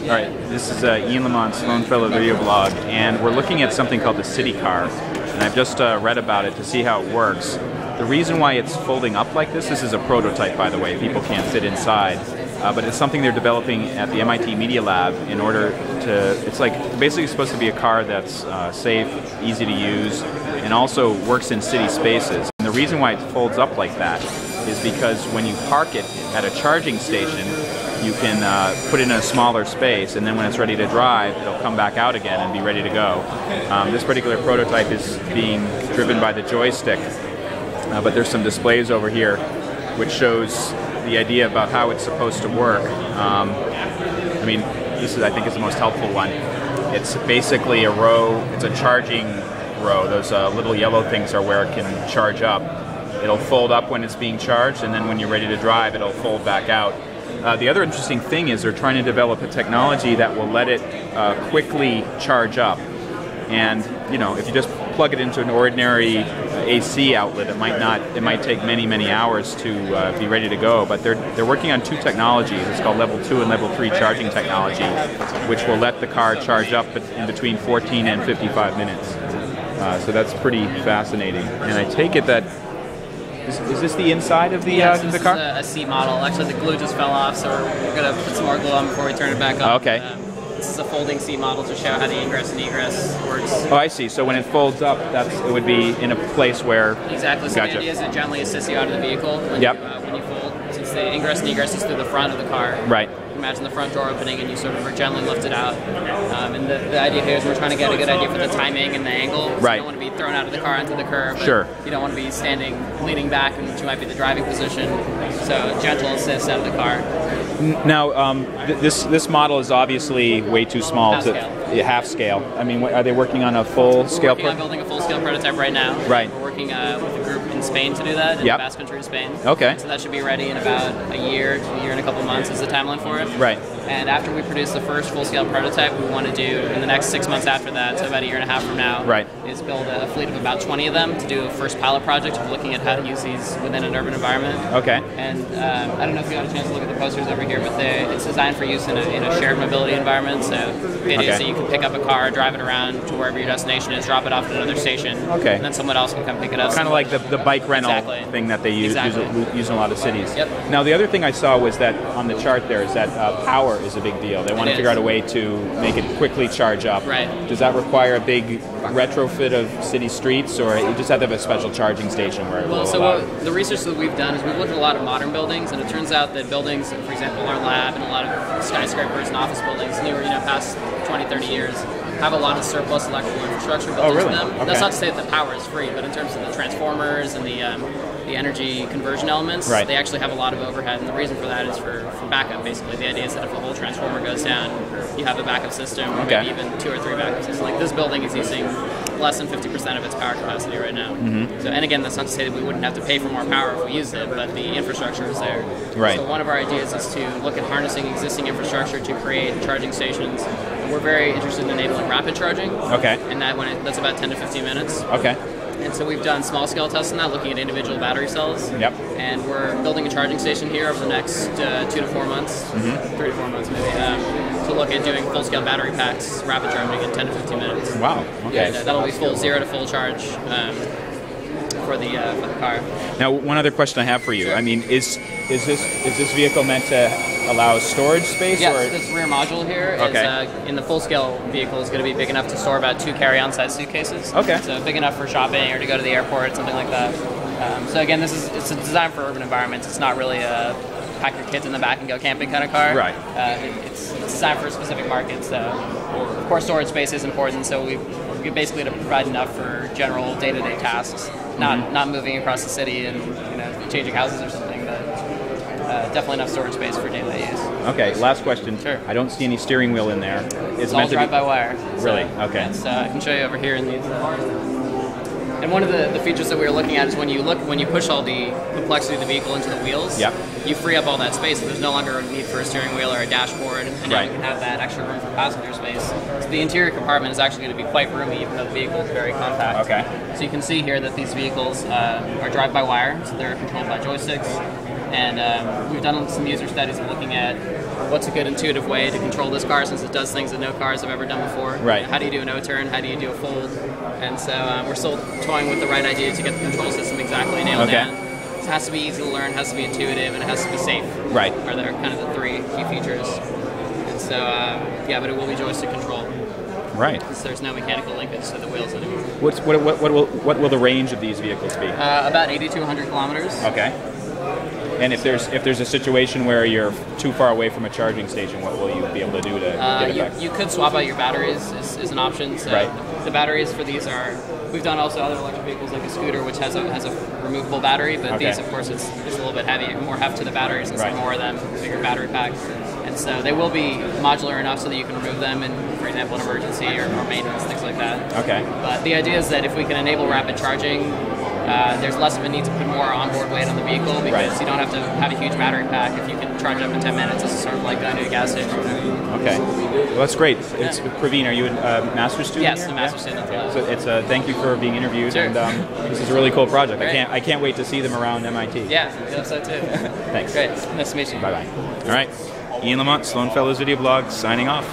All right, this is Ian Lamont's Longfellow video blog, and we're looking at something called the CityCar, and I've just read about it to see how it works. The reason why it's folding up like this is a prototype, by the way. People can't fit inside, but it's something they're developing at the MIT Media Lab in order to, it's like basically supposed to be a car that's safe, easy to use, and also works in city spaces. And the reason why it folds up like that is because when you park it at a charging station, you can put it in a smaller space, and then when it's ready to drive, it'll come back out again and be ready to go. This particular prototype is being driven by the joystick, but there's some displays over here which shows the idea about how it's supposed to work. I mean, this is, I think, is the most helpful one. It's basically a row, it's a charging row. Those little yellow things are where it can charge up. It'll fold up when it's being charged, and then when you're ready to drive, it'll fold back out. The other interesting thing is they're trying to develop a technology that will let it quickly charge up. And you know, if you just plug it into an ordinary AC outlet, it might take many hours to be ready to go. But they're working on two technologies. It's called level 2 and level 3 charging technology, which will let the car charge up in between 14 and 55 minutes. So that's pretty fascinating. And I take it that is this the inside of the car? This is a seat model. Actually, the glue just fell off, so we're going to put some more glue on before we turn it back up. Okay. This is a folding seat model to show how the ingress and egress works. Oh, I see. So when it folds up, it would be in a place where... Exactly. So gotcha. the idea is it gently assists you out of the vehicle when, when you fold. Since the ingress and egress is through the front of the car. Right. Imagine the front door opening and you sort of are gently lift it out. And the idea here is we're trying to get a good idea for the timing and the angle. So right. You don't want to be thrown out of the car into the curb. Sure. You don't want to be standing, leaning back, and which might be the driving position. So gentle assist out of the car. Now, this model is obviously way too small half scale. I mean, are they working on a full scale? We're working on building a full scale prototype right now. Right. We're working with a group in Spain to do that, in the Basque Country of Spain. Okay. So that should be ready in about a year and a couple months is the timeline for it. Right. And after we produce the first full-scale prototype, we want to do, in the next 6 months after that, so about a year and a half from now, is build a fleet of about 20 of them to do a first pilot project of looking at how to use these within an urban environment. Okay. And I don't know if you got a chance to look at the posters over here, but it's designed for use in a shared mobility environment. So the idea is that you can pick up a car, drive it around to wherever your destination is, drop it off at another station, and then someone else can come pick it up. Kind of like the bike rental thing that they use in a lot of cities. Yep. Now, the other thing I saw was that on the chart there is that power is a big deal. They want to figure out a way to make it quickly charge up. Right. Does that require a big retrofit of city streets, or you just have to have a special charging station where it will allow it? The research that we've done is we've looked at a lot of modern buildings, and it turns out that buildings, for example, our lab and a lot of skyscrapers and office buildings, newer, past 20, 30 years, have a lot of surplus electrical infrastructure built into them. Okay. That's not to say that the power is free, but in terms of the transformers and the energy conversion elements, they actually have a lot of overhead, and the reason for that is for backup, basically. The idea is that if a whole transformer goes down, you have a backup system, or maybe even 2 or 3 backup systems. Like this building is using less than 50% of its power capacity right now. So, and again, that's not to say that we wouldn't have to pay for more power if we used it, but the infrastructure is there. Right. So one of our ideas is to look at harnessing existing infrastructure to create charging stations. And we're very interested in enabling rapid charging. Okay. And that's about 10 to 15 minutes. Okay. And so we've done small-scale tests on that, looking at individual battery cells. Yep. And we're building a charging station here over the next 2 to 4 months, 3 to 4 months maybe, to look at doing full-scale battery packs, rapid charging in 10 to 15 minutes. Wow. Okay. And that'll be full 0 to full charge for the car. Now, one other question I have for you. Sure. I mean, is this vehicle meant to allow storage space? Yes, this rear module here is, in the full-scale vehicle, is going to be big enough to store about 2 carry-on size suitcases. Okay. So big enough for shopping or to go to the airport, something like that. So again, it's a design for urban environments. It's not really a pack your kids in the back and go camping kind of car. Right. It's designed for a specific market. So of course, storage space is important. So we basically to provide enough for general day-to-day tasks, not moving across the city and changing houses or something. But definitely enough storage space for day-to-day use. Okay, last question. Sure. I don't see any steering wheel in there. It's all drive-by-wire. Really? Okay. I can show you over here in these. And one of the features that we were looking at is when you push all the complexity of the vehicle into the wheels, you free up all that space. So there's no longer a need for a steering wheel or a dashboard, and now you can have that extra room for passenger space. So the interior compartment is actually going to be quite roomy, even though the vehicle is very compact. Okay. So you can see here that these vehicles are drive-by-wire, so they're controlled by joysticks. And we've done some user studies looking at what's a good intuitive way to control this car since it does things that no cars have ever done before. Right. How do you do an O-turn? How do you do a fold? And so we're still toying with the right idea to get the control system exactly nailed down. It has to be easy to learn, has to be intuitive, and it has to be safe. Right. Are there kind of the three key features. And so, yeah, but it will be joystick control. Right. Because there's no mechanical linkage to the wheels anymore. What will the range of these vehicles be? About 80 to 100 kilometers. Okay. And if there's a situation where you're too far away from a charging station, what will you be able to do to get it back? You could swap out your batteries is an option. So right. The batteries for these are, we've done also other electric vehicles like a scooter, which has a removable battery, but these, of course, it's a little bit heavy, more heft to the batteries, and more of them, bigger battery pack. And so they will be modular enough so that you can remove them in, for example, an emergency or maintenance, things like that. Okay. But the idea is that if we can enable rapid charging, there's less of a need to put more onboard weight on the vehicle because you don't have to have a huge battery pack. If you can charge it up in 10 minutes, it's sort of like going to a gas station. Okay. Well, that's great. It's, Praveen, are you a master's student? Yes, here? a master's student. Yeah. So it's thank you for being interviewed, sure. and this is a really cool project. Great. I can't wait to see them around MIT. Yeah, I hope so too. Thanks. Great. Nice to meet you. Bye bye. All right. Ian Lamont, Sloan Fellows Video Blog, signing off.